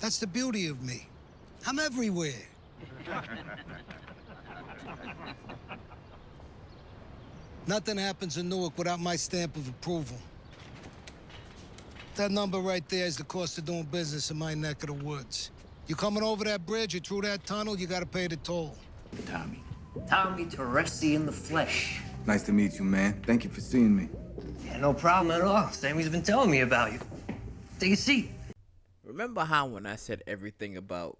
That's the beauty of me. I'm everywhere. Nothing happens in Newark without my stamp of approval. That number right there is the cost of doing business in my neck of the woods. You coming over that bridge or through that tunnel, you gotta pay the toll. Tommy. Tommy Teresi in the flesh. Nice to meet you, man. Thank you for seeing me. Yeah, no problem at all. Sammy's been telling me about you. Take a seat. Remember how when I said everything about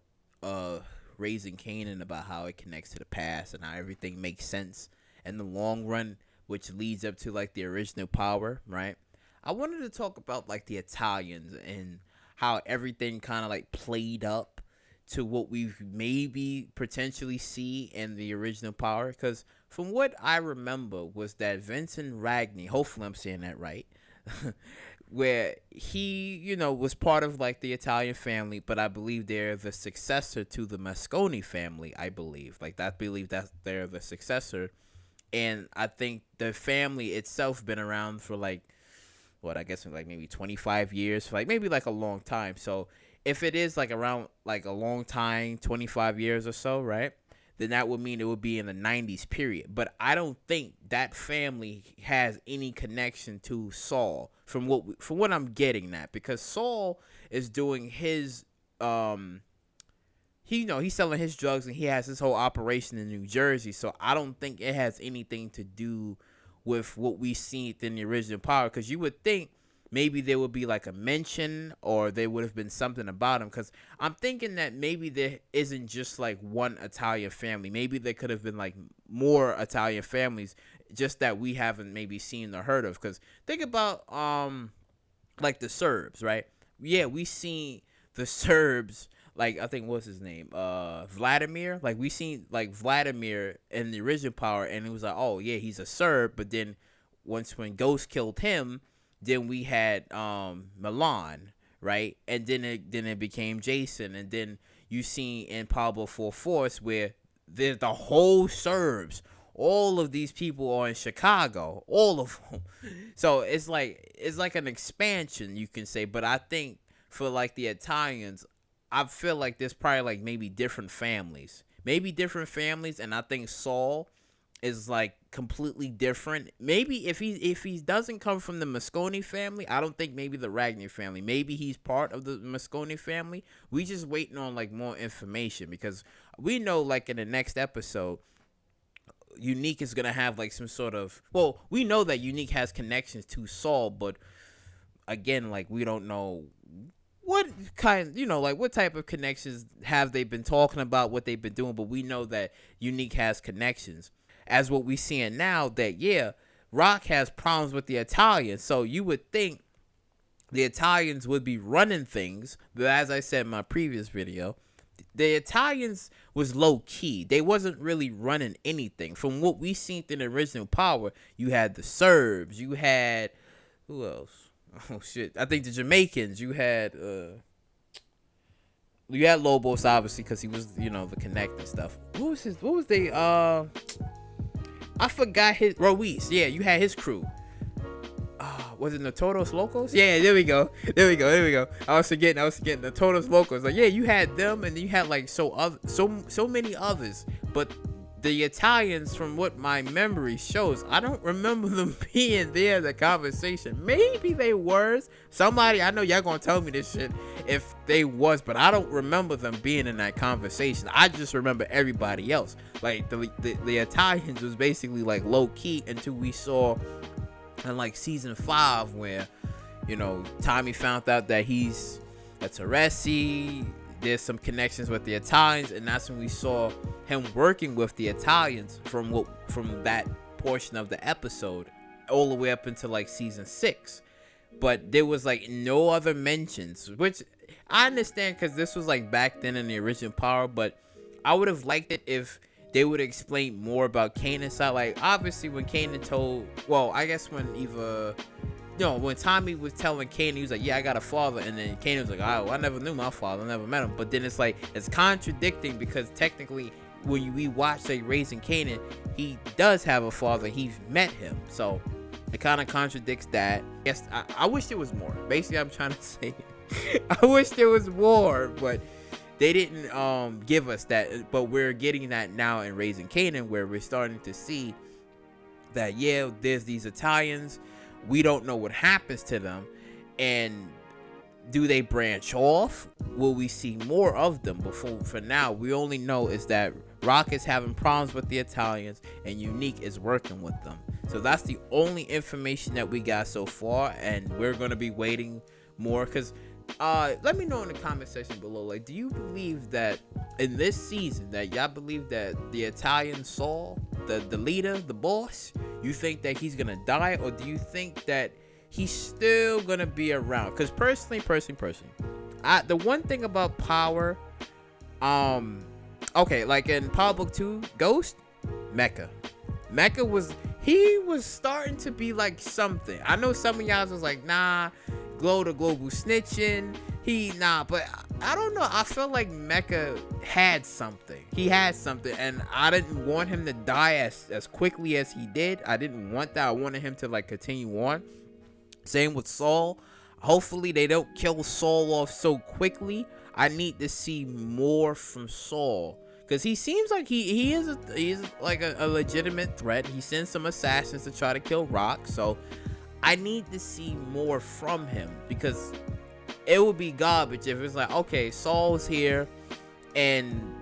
raising Kanan, about how it connects to the past and how everything makes sense in the long run, which leads up to like the original Power, right? I wanted to talk about like the Italians and how everything kind of like played up to what we maybe potentially see in the original Power. Because from what I remember was that Vincent Ragni, hopefully I'm saying that right, where he, you know, was part of like the Italian family, but I believe they're the successor to the Moscone family, I believe. Like, I believe that they're the successor. And I think the family itself been around for like, what, I guess like maybe 25 years, for like maybe like a long time. So if it is like around like a long time, 25 years or so, right, then that would mean it would be in the 90s period. But I don't think that family has any connection to Saul from what I'm getting at, because Saul is doing his he's selling his drugs and he has his whole operation in New Jersey. So I don't think it has anything to do with what we see in the original Power, because you would think maybe there would be like a mention or there would have been something about him, because I'm thinking that maybe there isn't just like one Italian family. Maybe there could have been like more Italian families, just that we haven't maybe seen or heard of. Because think about like the Serbs, right? Yeah, we seen the Serbs, like I think what's his name, Vladimir. Like we seen like Vladimir in the original Power, and it was like, oh yeah, he's a Serb. But then when Ghost killed him, then we had Milan, right? And then it became Jason. And then you see in Pablo 4 Force where there's the whole Serbs. All of these people are in Chicago, all of them. So it's like an expansion, you can say. But I think for like the Italians, I feel like there's probably like maybe different families, and I think Saul is like completely different. Maybe if he doesn't come from the Moscone family, I don't think maybe the Ragnar family. Maybe he's part of the Moscone family. We just waiting on like more information, because we know like in the next episode, Unique is gonna have like some sort of, well, we know that Unique has connections to Saul, but again, like we don't know what kind, like what type of connections have they been talking about, what they've been doing. But we know that Unique has connections. As what we seeing now, that yeah, Rock has problems with the Italians. So you would think the Italians would be running things, but as I said in my previous video, the Italians was low key. They wasn't really running anything. From what we seen in the original Power, you had the Serbs, you had who else? Oh shit! I think the Jamaicans. You had Lobos, obviously, because he was the Connect and stuff. What was they? I forgot his Ruiz. Yeah, you had his crew. Was it the Todos Locos? Yeah, there we go. I was forgetting the Todos Locos. Like, yeah, you had them, and you had like so many others. But the Italians, from what my memory shows, I don't remember them being there in the conversation. Maybe they were. Somebody, I know y'all gonna tell me this shit if they was, but I don't remember them being in that conversation. I just remember everybody else. Like the Italians was basically like low key until we saw in like season 5 where Tommy found out that he's a Teresi. There's some connections with the Italians, and that's when we saw him working with the Italians from that portion of the episode all the way up into like season 6. But there was like no other mentions, which I understand because this was like back then in the original Power. But I would have liked it if they would explain more about Kanan's side. Like obviously when Kanan told, well, I guess when when Tommy was telling Kanan, he was like, yeah, I got a father. And then Kanan was like, oh, I never knew my father. I never met him. But then it's like, it's contradicting, because technically when we watch like Raising Kanan, he does have a father. He's met him. So it kind of contradicts that. Yes, I wish there was more. Basically, I'm trying to say I wish there was more, but they didn't give us that. But we're getting that now in Raising Kanan, where we're starting to see that, yeah, there's these Italians. We don't know what happens to them, and do they branch off? Will we see more of them? Before, for now, we only know is that Rock is having problems with the Italians and Unique is working with them. So that's the only information that we got so far, and we're gonna be waiting more. Cause let me know in the comment section below, like, do you believe that in this season that y'all believe that the Italian Saul, the leader, the boss, you think that he's gonna die, or do you think that he's still gonna be around? Because personally, the one thing about Power, okay, like in Power Book 2, Ghost, Mecca was starting to be like something. I know some of y'all was like, nah, Glow the Global snitching, but I don't know. I felt like Mecca had something. He had something, and I didn't want him to die as quickly as he did. I didn't want that. I wanted him to like continue on. Same with Saul. Hopefully they don't kill Saul off so quickly. I need to see more from Saul, because he seems like he is like a legitimate threat. He sends some assassins to try to kill Rock, so I need to see more from him, because it would be garbage if it's like, okay, Saul's here and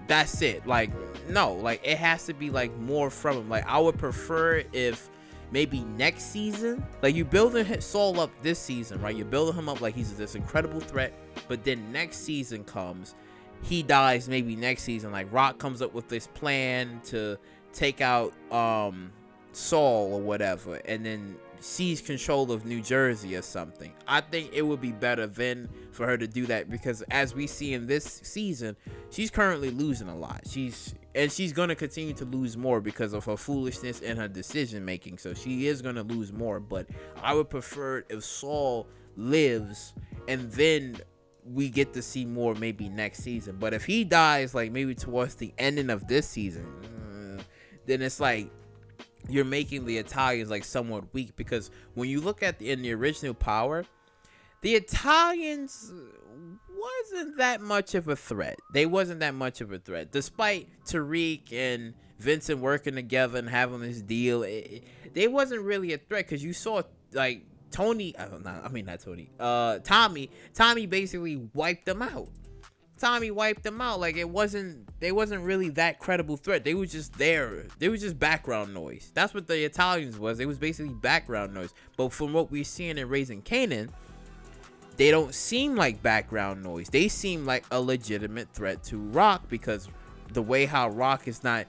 that's it. Like, no, like it has to be like more from him. Like, I would prefer if maybe next season, like, you building Saul up this season, right? You're building him up like he's this incredible threat, but then next season comes, he dies maybe next season. Like, Rock comes up with this plan to take out Saul or whatever, and then seize control of New Jersey or something. I think it would be better then for her to do that, because as we see in this season, she's currently losing a lot. She's going to continue to lose more because of her foolishness and her decision making. So she is going to lose more, but I would prefer if Saul lives and then we get to see more maybe next season. But if he dies like maybe towards the ending of this season, then it's like you're making the Italians like somewhat weak, because when you look at in the original Power, the Italians wasn't that much of a threat. They wasn't that much of a threat, despite Tariq and Vincent working together and having this deal. They wasn't really a threat, because you saw like Tommy basically wiped them out. Tommy wiped them out. Like, they wasn't really that credible threat. They were just there. They were just background noise. That's what the Italians was. They was basically background noise. But from what we're seeing in Raising Kanan, they don't seem like background noise. They seem like a legitimate threat to Rock, because the way how Rock is not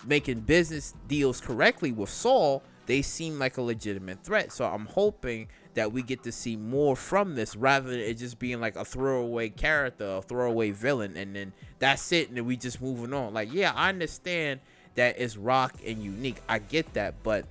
making business deals correctly with Saul, they seem like a legitimate threat. So I'm hoping that we get to see more from this, rather than it just being like a throwaway character, a throwaway villain, and then that's it, and then we just moving on. Like, yeah, I understand that it's Rock and Unique. I get that, but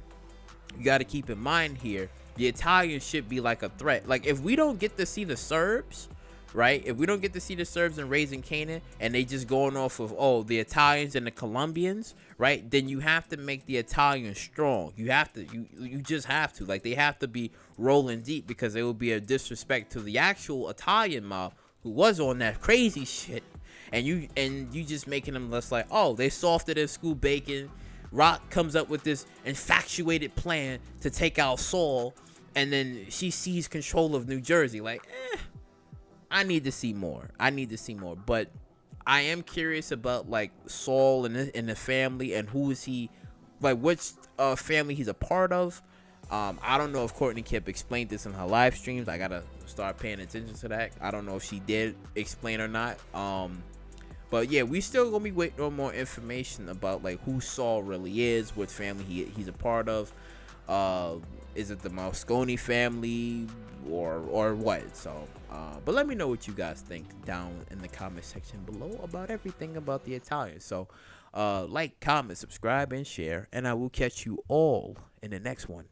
you got to keep in mind here, the Italians should be like a threat. Like, if we don't get to see the Serbs, right? If we don't get to see the Serbs in Raising Kanan, and they just going off of, oh, the Italians and the Colombians, right? Then you have to make the Italians strong. You have to, you just have to. Like, they have to be rolling deep, because it will be a disrespect to the actual Italian mob who was on that crazy shit. And you just making them less like, oh, they softer than school bacon. Rock comes up with this infatuated plan to take out Saul, and then she seized control of New Jersey. Like, I need to see more. But I am curious about like Saul and the family, and who is he, like which family he's a part of. I don't know if Courtney Kip explained this in her live streams. I gotta start paying attention to that. I don't know if she did explain or not. But yeah, we still gonna be waiting on more information about like who Saul really is, what family he's a part of. Is it the Moscone family or what? So but let me know what you guys think down in the comment section below about everything about the Italians. So like, comment, subscribe, and share, and I will catch you all in the next one.